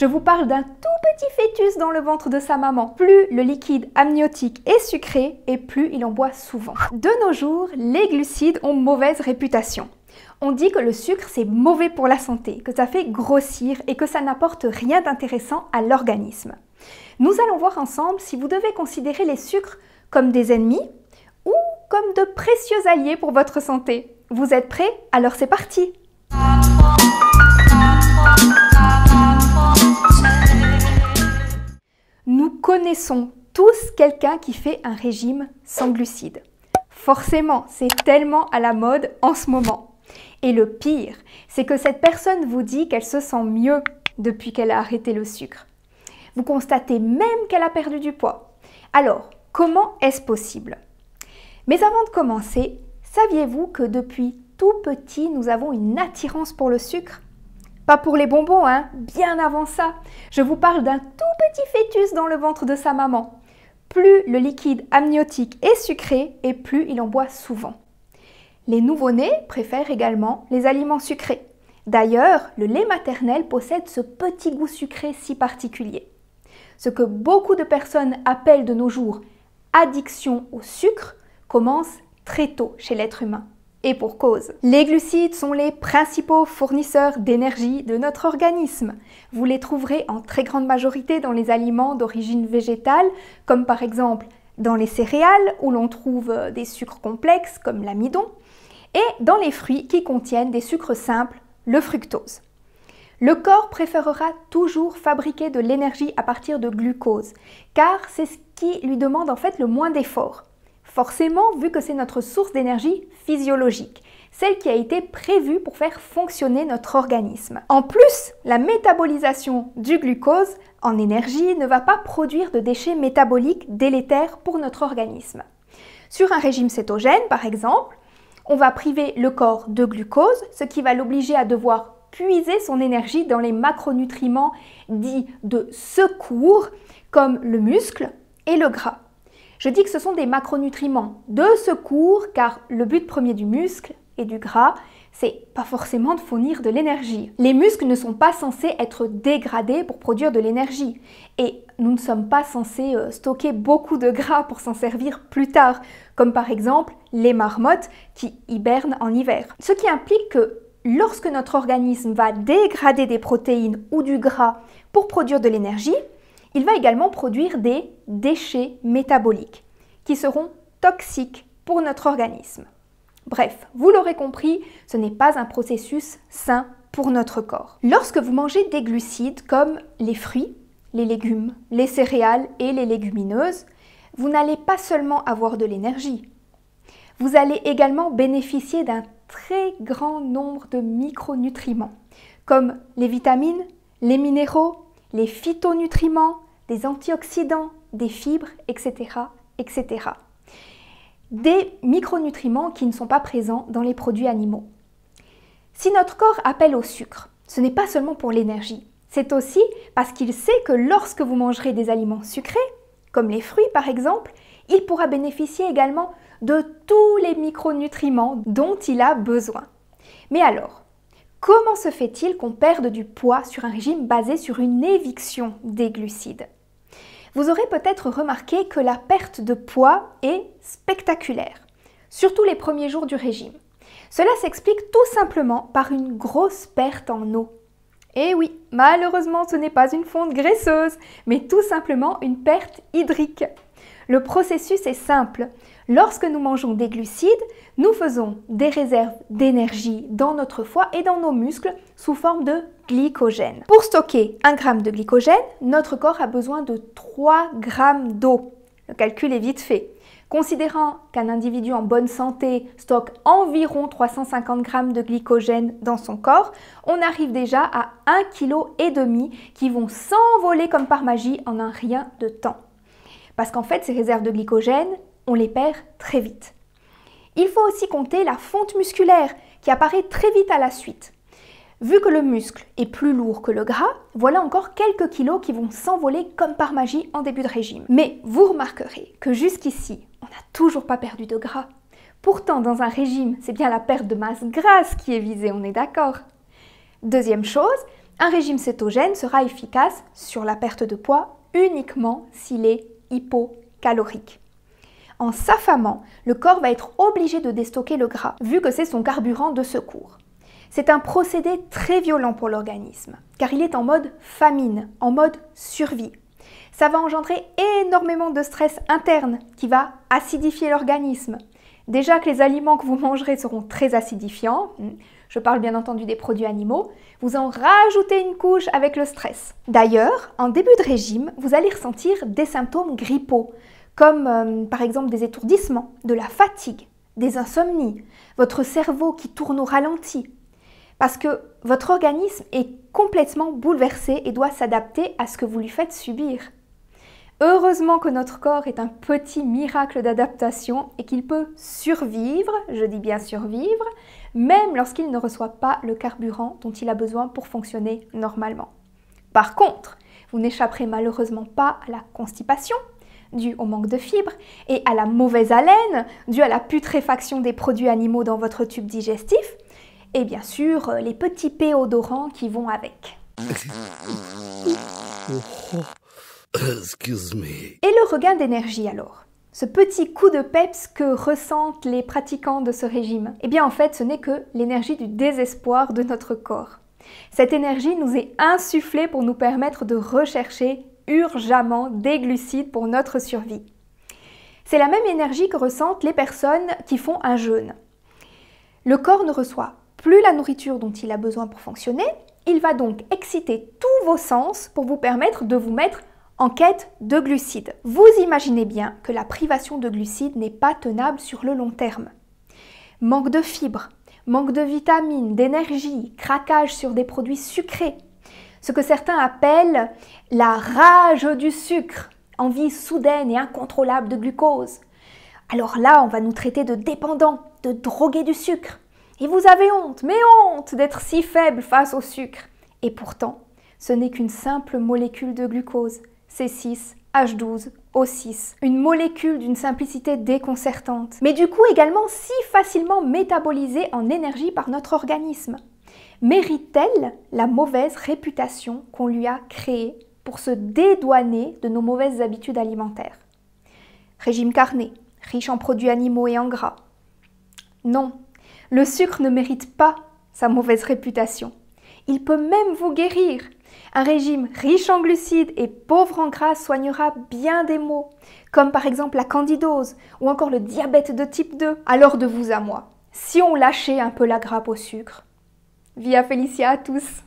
Je vous parle d'un tout petit fœtus dans le ventre de sa maman. Plus le liquide amniotique est sucré et plus il en boit souvent. De nos jours, les glucides ont mauvaise réputation. On dit que le sucre c'est mauvais pour la santé, que ça fait grossir et que ça n'apporte rien d'intéressant à l'organisme. Nous allons voir ensemble si vous devez considérer les sucres comme des ennemis ou comme de précieux alliés pour votre santé. Vous êtes prêts? Alors c'est parti! Nous connaissons tous quelqu'un qui fait un régime sans glucides. Forcément, c'est tellement à la mode en ce moment. Et le pire, c'est que cette personne vous dit qu'elle se sent mieux depuis qu'elle a arrêté le sucre. Vous constatez même qu'elle a perdu du poids. Alors, comment est-ce possible? Mais avant de commencer, saviez-vous que depuis tout petit, nous avons une attirance pour le sucre? Pas pour les bonbons, hein, bien avant ça. Je vous parle d'un tout petit fœtus dans le ventre de sa maman. Plus le liquide amniotique est sucré et plus il en boit souvent. Les nouveau-nés préfèrent également les aliments sucrés. D'ailleurs, le lait maternel possède ce petit goût sucré si particulier. Ce que beaucoup de personnes appellent de nos jours addiction au sucre commence très tôt chez l'être humain. Et pour cause. Les glucides sont les principaux fournisseurs d'énergie de notre organisme. Vous les trouverez en très grande majorité dans les aliments d'origine végétale, comme par exemple dans les céréales où l'on trouve des sucres complexes comme l'amidon, et dans les fruits qui contiennent des sucres simples, le fructose. Le corps préférera toujours fabriquer de l'énergie à partir de glucose, car c'est ce qui lui demande en fait le moins d'efforts. Forcément, vu que c'est notre source d'énergie physiologique, celle qui a été prévue pour faire fonctionner notre organisme. En plus, la métabolisation du glucose en énergie ne va pas produire de déchets métaboliques délétères pour notre organisme. Sur un régime cétogène, par exemple, on va priver le corps de glucose, ce qui va l'obliger à devoir puiser son énergie dans les macronutriments dits de secours, comme le muscle et le gras. Je dis que ce sont des macronutriments de secours car le but premier du muscle et du gras, c'est pas forcément de fournir de l'énergie. Les muscles ne sont pas censés être dégradés pour produire de l'énergie et nous ne sommes pas censés stocker beaucoup de gras pour s'en servir plus tard, comme par exemple les marmottes qui hibernent en hiver. Ce qui implique que lorsque notre organisme va dégrader des protéines ou du gras pour produire de l'énergie, il va également produire des déchets métaboliques qui seront toxiques pour notre organisme. Bref, vous l'aurez compris, ce n'est pas un processus sain pour notre corps. Lorsque vous mangez des glucides comme les fruits, les légumes, les céréales et les légumineuses, vous n'allez pas seulement avoir de l'énergie. Vous allez également bénéficier d'un très grand nombre de micronutriments comme les vitamines, les minéraux, les phytonutriments, des antioxydants, des fibres, etc., etc. Des micronutriments qui ne sont pas présents dans les produits animaux. Si notre corps appelle au sucre, ce n'est pas seulement pour l'énergie, c'est aussi parce qu'il sait que lorsque vous mangerez des aliments sucrés, comme les fruits par exemple, il pourra bénéficier également de tous les micronutriments dont il a besoin. Mais alors, comment se fait-il qu'on perde du poids sur un régime basé sur une éviction des glucides? Vous aurez peut-être remarqué que la perte de poids est spectaculaire, surtout les premiers jours du régime. Cela s'explique tout simplement par une grosse perte en eau. Et oui, malheureusement ce n'est pas une fonte graisseuse, mais tout simplement une perte hydrique. Le processus est simple. Lorsque nous mangeons des glucides, nous faisons des réserves d'énergie dans notre foie et dans nos muscles sous forme de glycogène. Pour stocker 1 g de glycogène, notre corps a besoin de 3 g d'eau. Le calcul est vite fait. Considérant qu'un individu en bonne santé stocke environ 350 g de glycogène dans son corps, on arrive déjà à 1,5 kg qui vont s'envoler comme par magie en un rien de temps. Parce qu'en fait, ces réserves de glycogène, on les perd très vite. Il faut aussi compter la fonte musculaire qui apparaît très vite à la suite. Vu que le muscle est plus lourd que le gras, voilà encore quelques kilos qui vont s'envoler comme par magie en début de régime. Mais vous remarquerez que jusqu'ici, on n'a toujours pas perdu de gras. Pourtant, dans un régime, c'est bien la perte de masse grasse qui est visée, on est d'accord. Deuxième chose, Un régime cétogène sera efficace sur la perte de poids uniquement s'il est hypocalorique. En s'affamant, le corps va être obligé de déstocker le gras, vu que c'est son carburant de secours. C'est un procédé très violent pour l'organisme, car il est en mode famine, en mode survie. Ça va engendrer énormément de stress interne qui va acidifier l'organisme. Déjà que les aliments que vous mangerez seront très acidifiants, je parle bien entendu des produits animaux, vous en rajoutez une couche avec le stress. D'ailleurs, en début de régime, vous allez ressentir des symptômes grippaux, comme par exemple des étourdissements, de la fatigue, des insomnies, votre cerveau qui tourne au ralenti, parce que votre organisme est complètement bouleversé et doit s'adapter à ce que vous lui faites subir. Heureusement que notre corps est un petit miracle d'adaptation et qu'il peut survivre, je dis bien survivre, même lorsqu'il ne reçoit pas le carburant dont il a besoin pour fonctionner normalement. Par contre, vous n'échapperez malheureusement pas à la constipation, due au manque de fibres, et à la mauvaise haleine, due à la putréfaction des produits animaux dans votre tube digestif, et bien sûr les petits pets odorants qui vont avec. Excuse me. Et le regain d'énergie alors? Ce petit coup de peps que ressentent les pratiquants de ce régime? Eh bien en fait ce n'est que l'énergie du désespoir de notre corps. Cette énergie nous est insufflée pour nous permettre de rechercher urgemment des glucides pour notre survie. C'est la même énergie que ressentent les personnes qui font un jeûne. Le corps ne reçoit plus la nourriture dont il a besoin pour fonctionner, il va donc exciter tous vos sens pour vous permettre de vous mettre en quête de glucides. Vous imaginez bien que la privation de glucides n'est pas tenable sur le long terme. Manque de fibres, manque de vitamines, d'énergie, craquage sur des produits sucrés. Ce que certains appellent la rage du sucre, envie soudaine et incontrôlable de glucose. Alors là, on va nous traiter de dépendants, de drogués du sucre. Et vous avez honte, mais honte d'être si faible face au sucre. Et pourtant, ce n'est qu'une simple molécule de glucose, C6H12O6. Une molécule d'une simplicité déconcertante, mais du coup également si facilement métabolisée en énergie par notre organisme. Mérite-t-elle la mauvaise réputation qu'on lui a créée pour se dédouaner de nos mauvaises habitudes alimentaires? Régime carné, riche en produits animaux et en gras. Non, le sucre ne mérite pas sa mauvaise réputation. Il peut même vous guérir. Un régime riche en glucides et pauvre en gras soignera bien des maux, comme par exemple la candidose ou encore le diabète de type 2. Alors de vous à moi, si on lâchait un peu la grappe au sucre. Via Felicia à tous!